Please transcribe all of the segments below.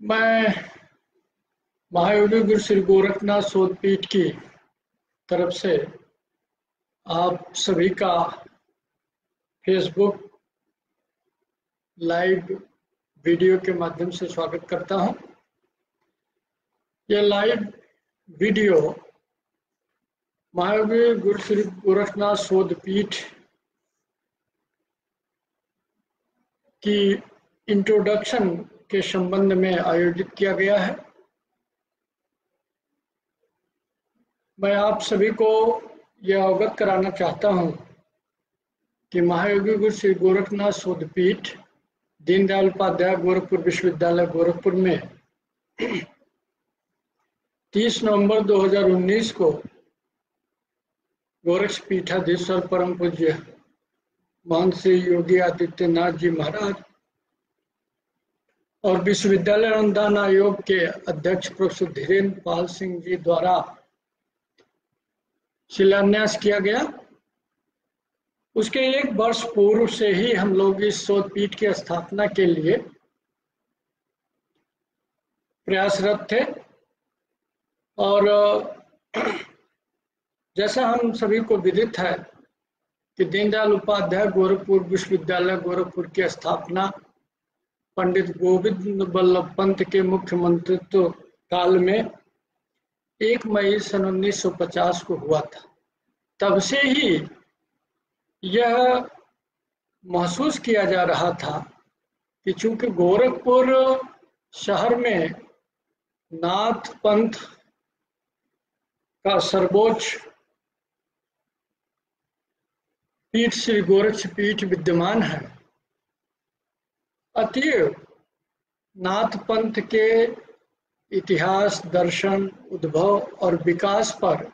मैं महायोगी गुरु श्री गोरखनाथ शोधपीठ की तरफ से आप सभी का फेसबुक लाइव वीडियो के माध्यम से स्वागत करता हूं। यह लाइव वीडियो महायोगी गुरु श्री गोरखनाथ शोधपीठ की इंट्रोडक्शन के संबंध में आयोजित किया गया है। मैं आप सभी को यह अवगत कराना चाहता हूं कि महायोगी गुरु श्री गोरखनाथ शोधपीठ दीनदयाल उपाध्याय गोरखपुर विश्वविद्यालय गोरखपुर में 30 नवंबर 2019 को गोरक्ष पीठाधीश्वर परम पूज्य महंत श्री योगी आदित्यनाथ जी महाराज और विश्वविद्यालय अनुदान आयोग के अध्यक्ष प्रोफेसर धीरेन्द्र पाल सिंह जी द्वारा शिलान्यास किया गया। उसके एक वर्ष पूर्व से ही हम लोग इस शोधपीठ की स्थापना के लिए प्रयासरत थे और जैसा हम सभी को विदित है कि दीनदयाल उपाध्याय गोरखपुर विश्वविद्यालय गोरखपुर की स्थापना पंडित गोविंद बल्लभ पंत के मुख्यमंत्रित्व काल में 1 मई सन 1950 को हुआ था। तब से ही यह महसूस किया जा रहा था कि चूंकि गोरखपुर शहर में नाथ पंथ का सर्वोच्च पीठ श्री गोरक्ष पीठ विद्यमान है, अतएव नाथ पंथ के इतिहास, दर्शन, उद्भव और विकास पर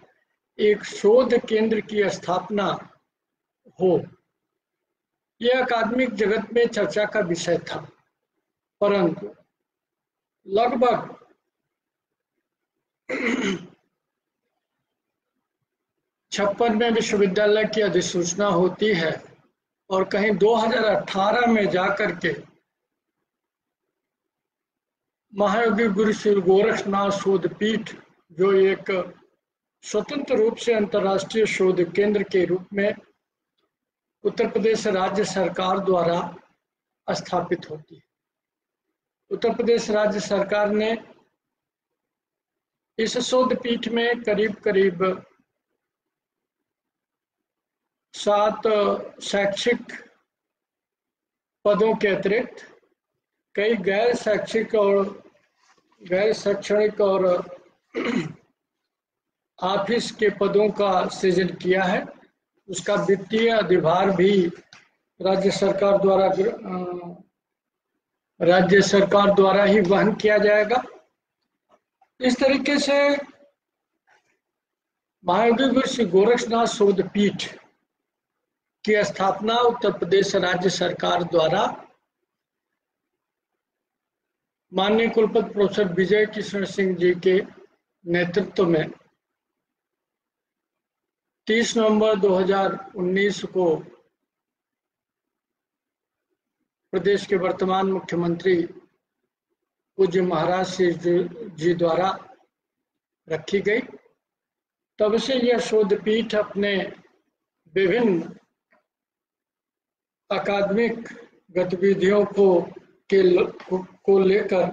एक शोध केंद्र की स्थापना हो, यह अकादमिक जगत में चर्चा का विषय था। परंतु लगभग 56 में विश्वविद्यालय की अधिसूचना होती है और कहीं 2018 में जाकर के महायोगी गुरु श्री गोरखनाथ शोधपीठ, जो एक स्वतंत्र रूप से अंतर्राष्ट्रीय शोध केंद्र के रूप में उत्तर प्रदेश राज्य सरकार द्वारा स्थापित होती है। उत्तर प्रदेश राज्य सरकार ने इस शोधपीठ में करीब करीब 7 शैक्षिक पदों के अतिरिक्त कई गैर शैक्षिक और गैर शैक्षणिक और ऑफिस के पदों का सृजन किया है। उसका वित्तीय अधिभार भी राज्य सरकार द्वारा ही वहन किया जाएगा। इस तरीके से महायोगी गुरु श्री गोरखनाथ शोधपीठ की स्थापना उत्तर प्रदेश राज्य सरकार द्वारा माननीय कुलपति प्रोफेसर विजय किशन सिंह जी के नेतृत्व में 30 नवंबर 2019 को प्रदेश के वर्तमान मुख्यमंत्री पूज्य महाराज श्री जी द्वारा रखी गई। तब से यह शोधपीठ अपने विभिन्न अकादमिक गतिविधियों को लेकर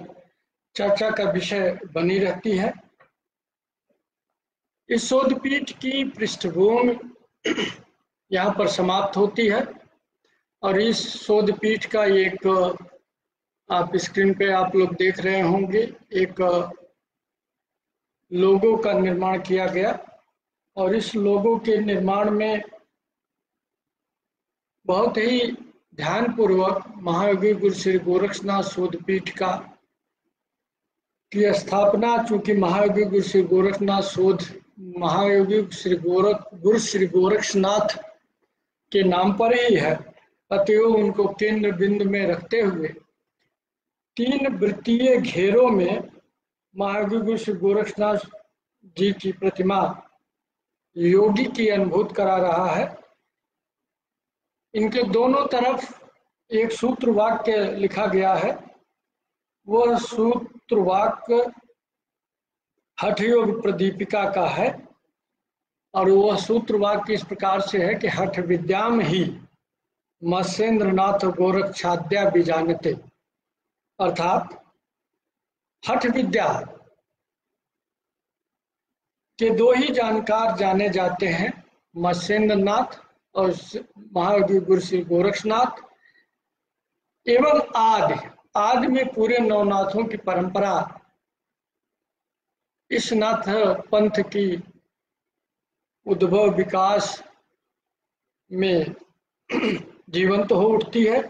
चर्चा का विषय बनी रहती है। इस शोधपीठ की पृष्ठभूमि यहाँ पर समाप्त होती है और इस शोधपीठ का एक आप स्क्रीन पे आप लोग देख रहे होंगे, एक लोगो का निर्माण किया गया और इस लोगो के निर्माण में बहुत ही ध्यानपूर्वक महायोगी गुरु श्री गोरखनाथ शोधपीठ की स्थापना, चूंकि महायोगी गुरु श्री गोरखनाथ महायोगी गुरु श्री गोरखनाथ के नाम पर ही है, अतएव उनको केंद्र बिंदु में रखते हुए 3 वृत्तीय घेरों में महायोगी गुरु श्री गोरखनाथ जी की प्रतिमा योगी की अनुभूत करा रहा है। इनके दोनों तरफ एक सूत्र वाक्य लिखा गया है वह सूत्रवाक्य हठयोग प्रदीपिका का है, और वह सूत्रवाक्य इस प्रकार से है कि हठ विद्याम ही मत्स्येंद्रनाथ गोरक्षाद्या बीजानते, अर्थात हठ विद्या के दो ही जानकार जाने जाते हैं, मत्स्येंद्रनाथ और महायोगी गुरु श्री गोरक्षनाथ। एवं आदि में पूरे नवनाथों की परंपरा इस नाथ पंथ की उद्भव विकास में जीवंत हो उठती है।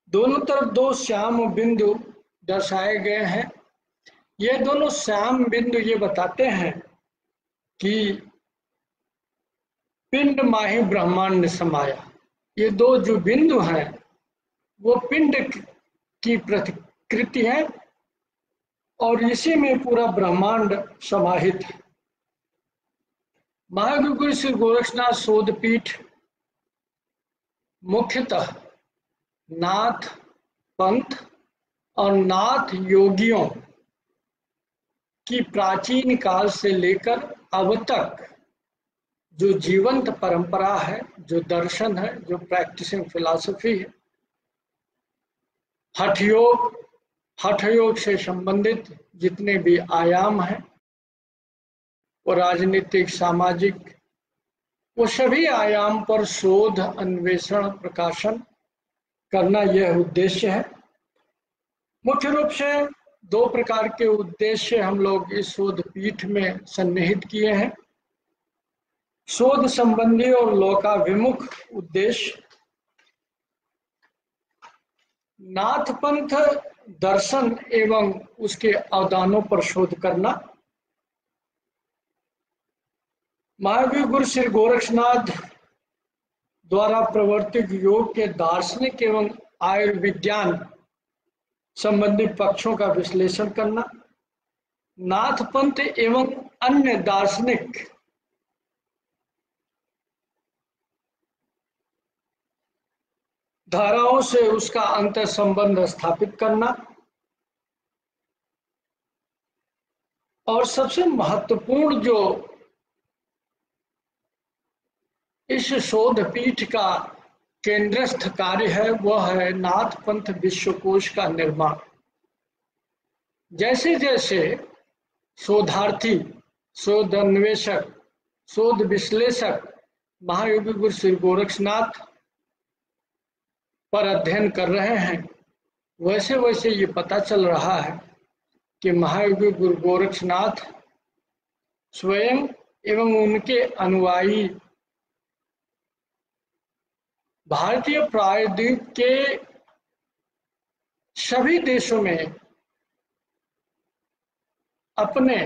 दोनों तरफ दो श्याम बिंदु दर्शाए गए हैं। ये दोनों श्याम बिंदु ये बताते हैं कि पिंड माही ब्रह्मांड समाया। ये दो जो बिंदु हैं वो पिंड की प्रतिकृति है और इसी में पूरा ब्रह्मांड समाहित है। महायोगी गुरु श्री गोरक्षनाथ शोधपीठ मुख्यतः नाथ पंथ और नाथ योगियों की प्राचीन काल से लेकर अब तक जो जीवंत परंपरा है, जो दर्शन है, जो प्रैक्टिसिंग फिलॉसफी है, हठ योग से संबंधित जितने भी आयाम हैं, वो राजनीतिक, सामाजिक, वो सभी आयाम पर शोध, अन्वेषण, प्रकाशन करना यह उद्देश्य है। मुख्य रूप से दो प्रकार के उद्देश्य हम लोग इस शोध पीठ में सन्निहित किए हैं। शोध संबंधी और लोकाभिमुख उद्देश्य, नाथपंथ दर्शन एवं उसके अवदानों पर शोध करना। महायोगी गुरु श्री गोरक्षनाथ द्वारा प्रवर्तित योग के दार्शनिक एवं आयुर्विज्ञान संबंधी पक्षों का विश्लेषण करना। नाथपंथ एवं अन्य दार्शनिक धाराओं से उसका अंतर संबंध स्थापित करना। और सबसे महत्वपूर्ण जो इस शोध पीठ का केंद्रस्थ कार्य है वह है नाथपंथ विश्वकोश का निर्माण। जैसे जैसे शोधार्थी, शोध अन्वेषक, शोध विश्लेषक महायोगी गुरु श्री गोरक्षनाथ पर अध्ययन कर रहे हैं, वैसे वैसे ये पता चल रहा है कि महायोगी गुरु गोरक्षनाथ स्वयं एवं उनके अनुयायी भारतीय प्रायद्वीप के सभी देशों में अपने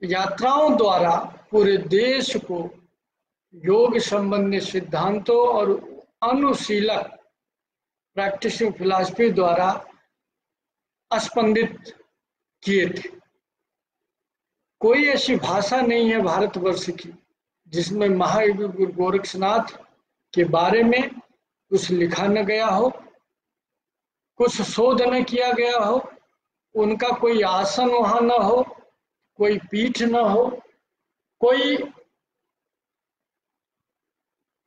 यात्राओं द्वारा पूरे देश को योग संबंधी सिद्धांतों और अनुशीलक प्रैक्टिसिंग फिलॉसफी द्वारा स्पंदित किए थे। कोई ऐसी भाषा नहीं है भारतवर्ष की जिसमें महायोगी गुरु गोरक्षनाथ के बारे में कुछ लिखा न गया हो, कुछ शोध न किया गया हो, उनका कोई आसन वहां न हो, कोई पीठ न हो, कोई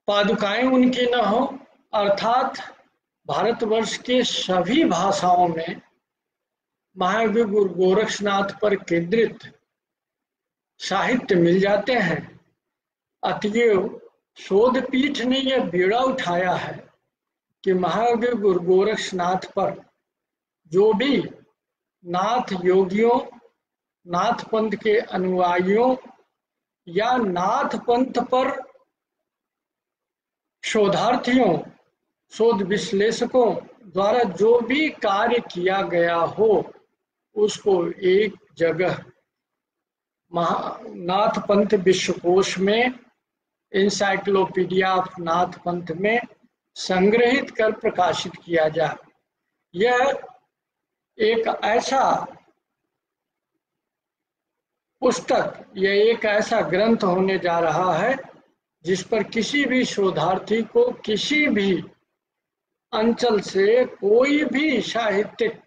पादुकाएं उनकी न हो। अर्थात भारतवर्ष के सभी भाषाओं में महायोगी गुरु गोरक्षनाथ पर केंद्रित साहित्य मिल जाते हैं। अतएव शोध पीठ ने यह बीड़ा उठाया है कि महायोगी गुरु गोरक्षनाथ पर जो भी नाथ योगियों, नाथ पंथ के अनुयायियों या नाथ पंथ पर शोधार्थियों, शोध विश्लेषकों द्वारा जो भी कार्य किया गया हो उसको एक जगह नाथ पंथ विश्वकोश में, इंसाइक्लोपीडिया ऑफ नाथ पंथ में संग्रहित कर प्रकाशित किया जाए। यह एक ऐसा पुस्तक, यह एक ऐसा ग्रंथ होने जा रहा है जिस पर किसी भी शोधार्थी को किसी भी अंचल से कोई भी साहित्यिक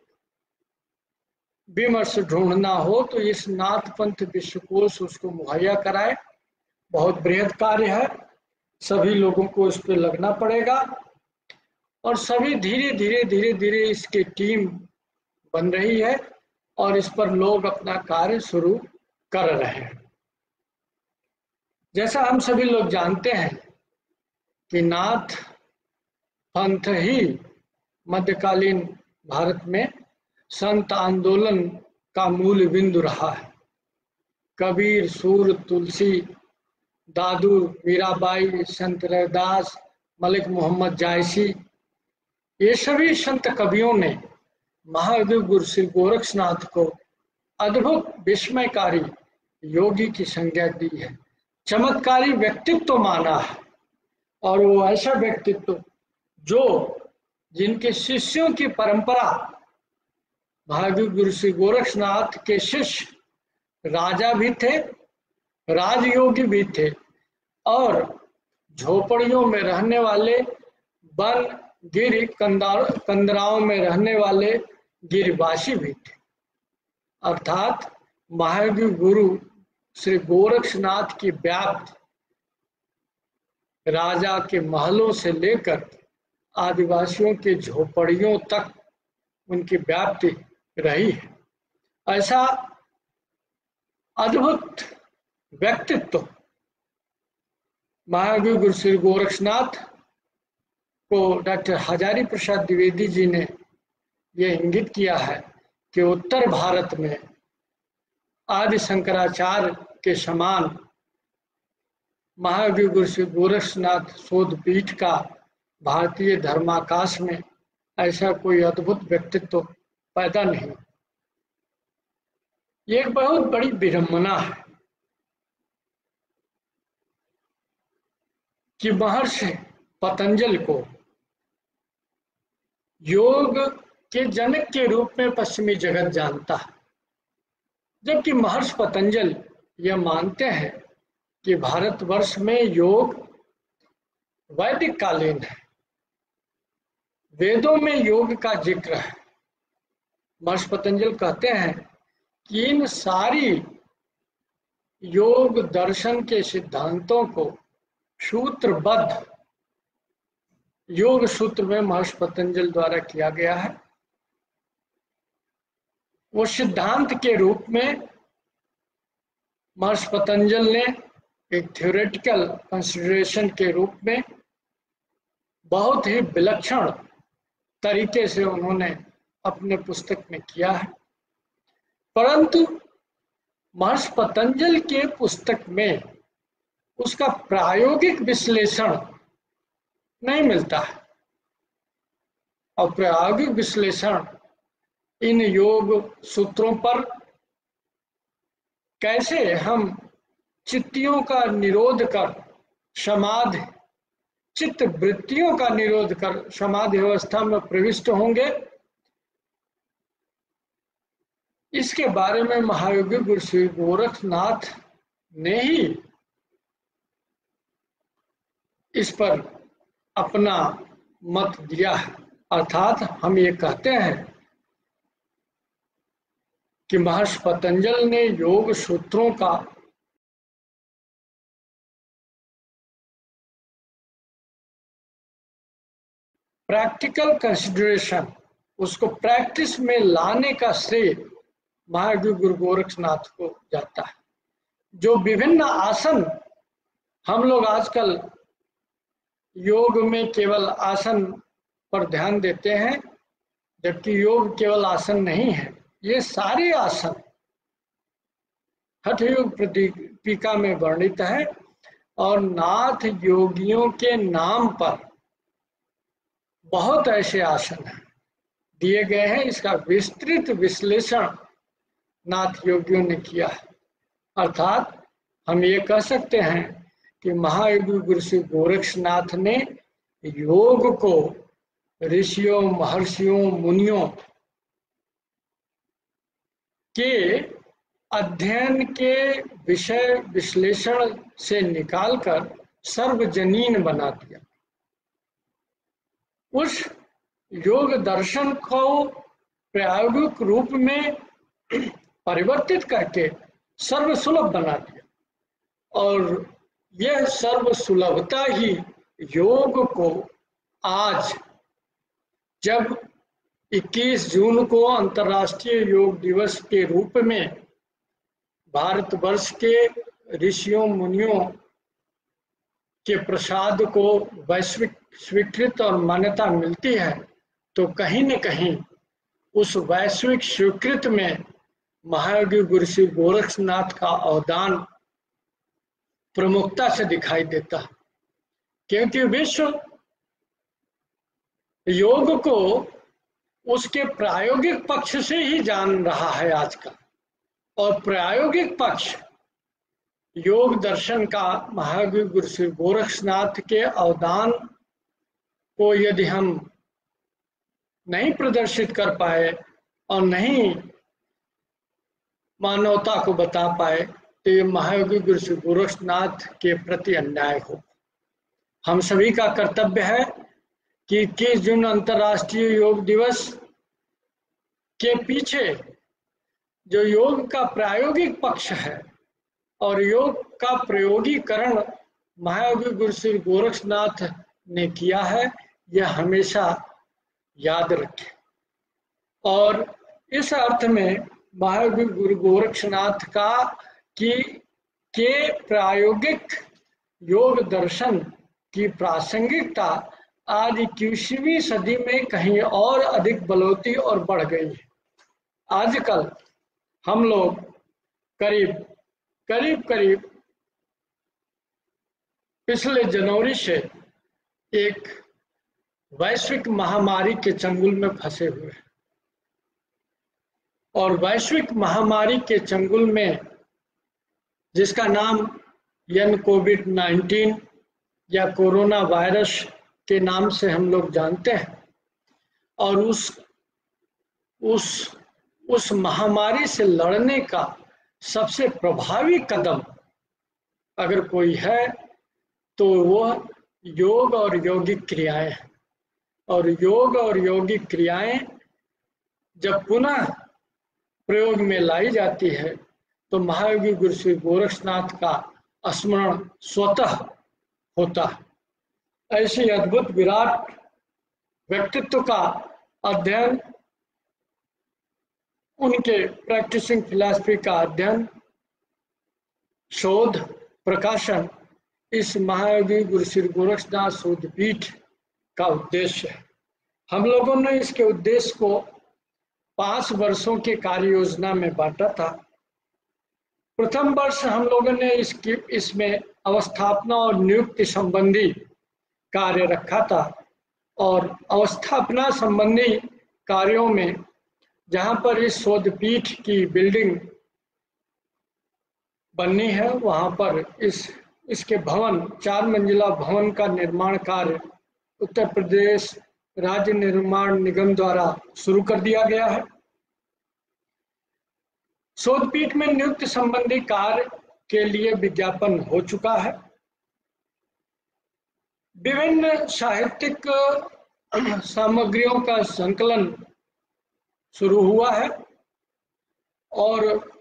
विमर्श ढूंढना हो तो इस नाथपंथ विश्वकोश उसको मुहैया कराए। बहुत बृहद कार्य है, सभी लोगों को इस पे लगना पड़ेगा और सभी धीरे धीरे धीरे धीरे इसकी टीम बन रही है और इस पर लोग अपना कार्य शुरू कर रहे हैं। जैसा हम सभी लोग जानते हैं कि नाथ पंथ ही मध्यकालीन भारत में संत आंदोलन का मूल बिंदु रहा है। कबीर, सूर, तुलसी, दादू, मीराबाई, संत रविदास, मलिक मोहम्मद जायसी, ये सभी संत कवियों ने महादेव गुरु श्री गोरक्षनाथ को अद्भुत विस्मयकारी योगी की संज्ञा दी है, चमत्कारी व्यक्तित्व माना है। और वो ऐसा व्यक्तित्व जो जिनके शिष्यों की परंपरा, महादेव गुरु श्री गोरक्षनाथ के शिष्य राजा भी थे, राजयोगी भी थे और झोपड़ियों में रहने वाले, वन गिर कंदराओं में रहने वाले गिरिवासी भी थे। अर्थात महादेव गुरु श्री गोरक्षनाथ की व्याप्ति राजा के महलों से लेकर आदिवासियों के झोपड़ियों तक उनकी व्याप्ति रही है। ऐसा अद्भुत व्यक्तित्व महादेव गुरु श्री गोरक्षनाथ को डॉक्टर हजारी प्रसाद द्विवेदी जी ने यह इंगित किया है कि उत्तर भारत में आदि शंकराचार्य के समान महादेव गुरु श्री गोरक्षनाथ शोध पीठ का भारतीय धर्माकाश में ऐसा कोई अद्भुत व्यक्तित्व पैदा नहीं। ये एक बहुत बड़ी विडंबना है कि महर्षि पतंजल को योग के जनक के रूप में पश्चिमी जगत जानता है, जबकि महर्षि पतंजल यह मानते हैं कि भारतवर्ष में योग वैदिक कालीन है, वेदों में योग का जिक्र है। महर्षि पतंजल कहते हैं कि इन सारी योग दर्शन के सिद्धांतों को सूत्रबद्ध योग सूत्र में महर्षि पतंजल द्वारा किया गया है। वो सिद्धांत के रूप में महर्षि पतंजल ने एक थ्योरेटिकल कंसिडरेशन के रूप में बहुत ही विलक्षण तरीके से उन्होंने अपने पुस्तक में किया है, परंतु महर्षि पतंजल के पुस्तक में उसका प्रायोगिक विश्लेषण नहीं मिलता है। और प्रायोगिक विश्लेषण इन योग सूत्रों पर कैसे हम चित्तियों का निरोध कर समाधि, चित्त वृत्तियों का निरोध कर समाधि अवस्था में प्रविष्ट होंगे, इसके बारे में महायोगी गुरु श्री गोरक्षनाथ ने ही इस पर अपना मत दिया है। अर्थात हम ये कहते हैं कि महर्षि पतंजल ने योग सूत्रों का प्रैक्टिकल कंसिडरेशन, उसको प्रैक्टिस में लाने का श्रेय महादेव गुरु गोरक्षनाथ को जाता है। जो विभिन्न आसन हम लोग आजकल योग में केवल आसन पर ध्यान देते हैं, जबकि योग केवल आसन नहीं है, ये सारे आसन हठ योग प्रदीपिका में वर्णित है और नाथ योगियों के नाम पर बहुत ऐसे आसन हैं दिए गए हैं। इसका विस्तृत विश्लेषण नाथ योगियों ने किया है। अर्थात हम ये कह सकते हैं कि महायोगी गुरु श्री गोरक्षनाथ ने योग को ऋषियों, महर्षियों, मुनियों के अध्ययन के विषय विश्लेषण से निकालकर सर्वजनीन बना दिया। उस योग दर्शन को प्रायोगिक रूप में परिवर्तित करके सर्वसुलभ बना दिया। और यह सर्वसुलभता ही योग को आज, जब 21 जून को अंतर्राष्ट्रीय योग दिवस के रूप में भारतवर्ष के ऋषियों मुनियों के प्रसाद को वैश्विक स्वीकृत और मान्यता मिलती है, तो कहीं न कहीं उस वैश्विक स्वीकृत में महायोगी गुरु श्री गोरक्षनाथ का अवदान प्रमुखता से दिखाई देता है। क्योंकि विश्व योग को उसके प्रायोगिक पक्ष से ही जान रहा है आजकल, और प्रायोगिक पक्ष योग दर्शन का महायोगी गुरु श्री गोरक्षनाथ के अवदान को यदि हम नहीं प्रदर्शित कर पाए और नहीं मानवता को बता पाए, तो ये महायोगी गुरु श्री गोरक्षनाथ के प्रति अन्याय हो। हम सभी का कर्तव्य है कि 21 जून अंतर्राष्ट्रीय योग दिवस के पीछे जो योग का प्रायोगिक पक्ष है और योग का प्रयोगीकरण महायोगी गुरु श्री गोरक्षनाथ ने किया है, यह हमेशा याद रखें। और इस अर्थ में महायोगी गुरु गोरक्षनाथ का के प्रायोगिक योग दर्शन की प्रासंगिकता आज 21वीं सदी में कहीं और अधिक बलौती और बढ़ गई है। आजकल हम लोग करीब पिछले जनवरी से एक वैश्विक महामारी के चंगुल में फंसे हुए हैं, और वैश्विक महामारी के चंगुल में जिसका नाम कोविड-19 या कोरोना वायरस के नाम से हम लोग जानते हैं, और उस महामारी से लड़ने का सबसे प्रभावी कदम अगर कोई है तो वह योग और यौगिक क्रियाएं हैं। और योग और यौगिक क्रियाएं जब पुनः प्रयोग में लाई जाती है तो महायोगी गुरु श्री गोरक्षनाथ का स्मरण स्वतः होता है। ऐसी अद्भुत विराट व्यक्तित्व का अध्ययन, उनके प्रैक्टिसिंग फिलॉसफी का अध्ययन, शोध, प्रकाशन इस महायोगी गुरु श्री गोरक्षनाथ शोध पीठ का उद्देश्य है। हम लोगों ने इसके उद्देश्य को 5 वर्षों की कार्य योजना में बांटा था। प्रथम वर्ष हम लोगों ने इसमें अवस्थापना और नियुक्ति संबंधी कार्य रखा था, और अवस्थापना संबंधी कार्यों में जहां पर इस शोध पीठ की बिल्डिंग बननी है वहां पर इसके भवन 4 मंजिला भवन का निर्माण कार्य उत्तर प्रदेश राज्य निर्माण निगम द्वारा शुरू कर दिया गया है। शोध पीठ में नियुक्ति संबंधी कार्य के लिए विज्ञापन हो चुका है। विभिन्न साहित्यिक सामग्रियों का संकलन शुरू हुआ है, और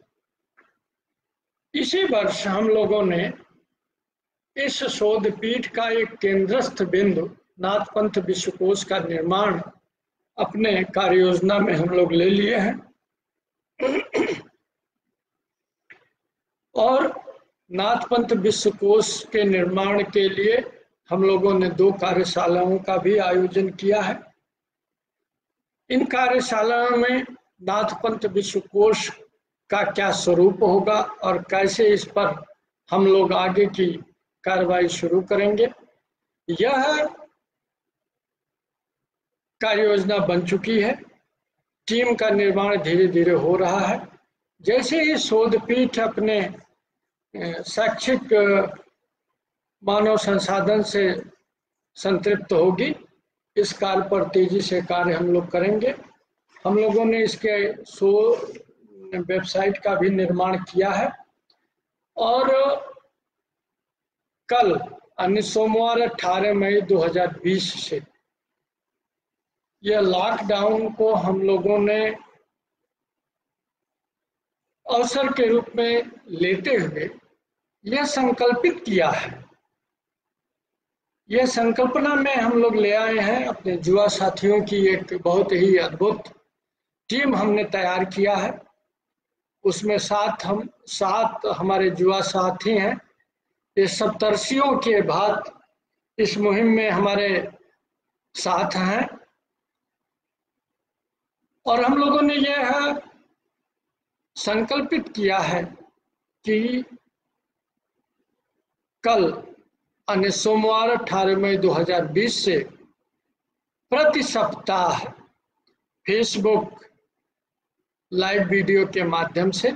इसी वर्ष हम लोगों ने इस शोध पीठ का एक केंद्रस्थ बिंदु नाथपंथ विश्वकोश का निर्माण अपने कार्य योजना में हम लोग ले लिए हैं। और नाथपंथ विश्वकोश के निर्माण के लिए हम लोगों ने 2 कार्यशालाओं का भी आयोजन किया है। इन कार्यशालाओं में नाथपंथ विश्वकोश का क्या स्वरूप होगा और कैसे इस पर हम लोग आगे की कार्रवाई शुरू करेंगे, यह कार्य योजना बन चुकी है। टीम का निर्माण धीरे धीरे हो रहा है। जैसे ही शोध पीठ अपने शैक्षिक मानव संसाधन से संतृप्त होगी, इस कार्य पर तेजी से कार्य हम लोग करेंगे। हम लोगों ने इसके वेबसाइट का भी निर्माण किया है, और कल सोमवार 18 मई 2020 से यह लॉकडाउन को हम लोगों ने अवसर के रूप में लेते हुए यह संकल्पित किया है, यह संकल्पना में हम लोग ले आए हैं। अपने युवा साथियों की एक बहुत ही अद्भुत टीम हमने तैयार किया है। उसमें सात हमारे युवा साथी हैं। ये सप्तर्षियों के भांति इस मुहिम में हमारे साथ हैं और हम लोगों ने यह संकल्पित किया है कि कल यानी सोमवार 18 मई 2020 से प्रति सप्ताह फेसबुक लाइव वीडियो के माध्यम से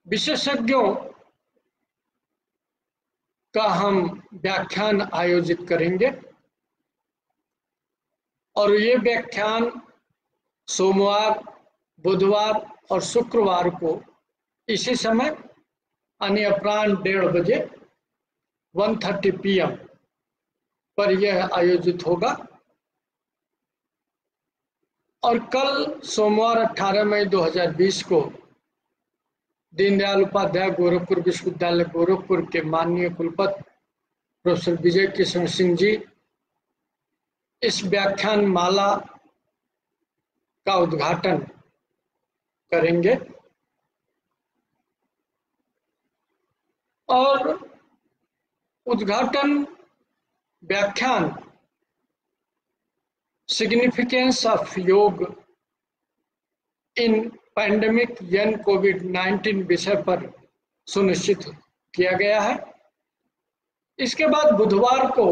विशेषज्ञों का हम व्याख्यान आयोजित करेंगे और ये व्याख्यान सोमवार, बुधवार और शुक्रवार को इसी समय यानी अपराह्न 1:30 बजे 1:30 PM पर यह आयोजित होगा। और कल सोमवार 18 मई 2020 को दीनदयाल उपाध्याय गोरखपुर विश्वविद्यालय गोरखपुर के माननीय कुलपति प्रोफेसर विजय किशन सिंह जी इस व्याख्यान माला का उद्घाटन करेंगे और उद्घाटन व्याख्यान सिग्निफिकेंस ऑफ योग इन पैंडेमिक यन कोविड-19 विषय पर सुनिश्चित किया गया है। इसके बाद बुधवार को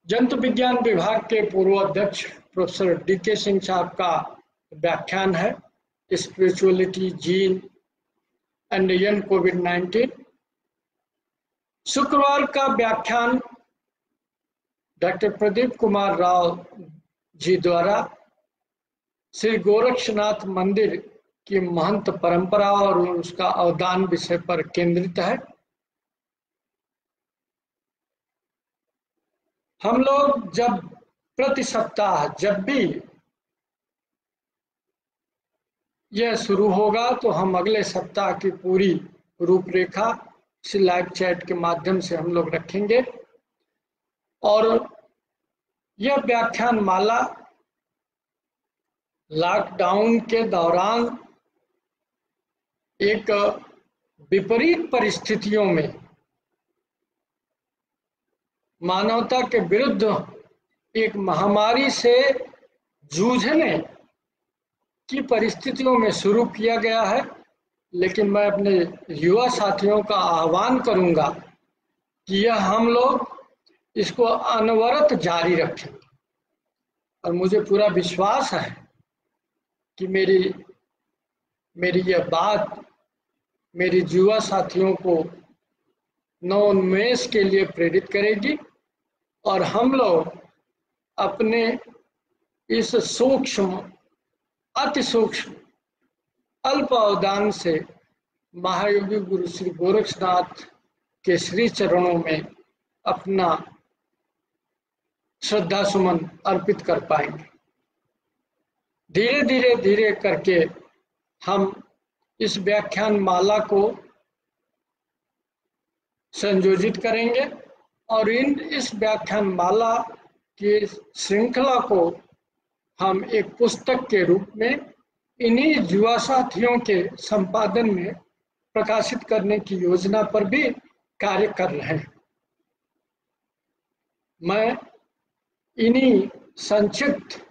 जंतु विज्ञान विभाग के पूर्व अध्यक्ष प्रोफेसर DK सिंह साहब का व्याख्यान है स्पिरिचुअलिटी, जीन एंड यन कोविड-19। शुक्रवार का व्याख्यान डॉक्टर प्रदीप कुमार राव जी द्वारा श्री गोरक्षनाथ मंदिर की महंत परंपरा और उसका अवदान विषय पर केंद्रित है। हम लोग जब प्रति सप्ताह जब भी यह शुरू होगा तो हम अगले सप्ताह की पूरी रूपरेखा इस लाइव चैट के माध्यम से हम लोग रखेंगे और यह व्याख्यान माला लॉकडाउन के दौरान एक विपरीत परिस्थितियों में मानवता के विरुद्ध एक महामारी से जूझने की परिस्थितियों में शुरू किया गया है। लेकिन मैं अपने युवा साथियों का आह्वान करूंगा कि यह हम लोग इसको अनवरत जारी रखें और मुझे पूरा विश्वास है कि मेरी यह बात मेरी युवा साथियों को नवोन्मेष के लिए प्रेरित करेगी और हम लोग अपने इस सूक्ष्म, अति सूक्ष्म, अल्प अवदान से महायोगी गुरु श्री गोरक्षनाथ के श्री चरणों में अपना श्रद्धा सुमन अर्पित कर पाएंगे। धीरे धीरे करके हम इस व्याख्यान माला को संयोजित करेंगे और इस व्याख्यान माला की श्रृंखला को हम एक पुस्तक के रूप में इन्हीं युवा साथियों के संपादन में प्रकाशित करने की योजना पर भी कार्य कर रहे हैं। मैं इन्हीं संक्षिप्त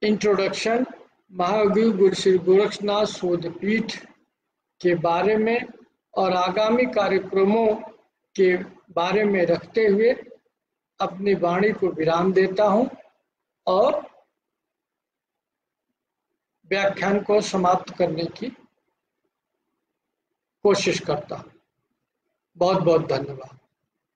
इंट्रोडक्शन महायोगी गुरु श्री गोरक्षनाथ शोध पीठ के बारे में और आगामी कार्यक्रमों के बारे में रखते हुए अपनी वाणी को विराम देता हूं और व्याख्यान को समाप्त करने की कोशिश करता हूं। बहुत बहुत धन्यवाद।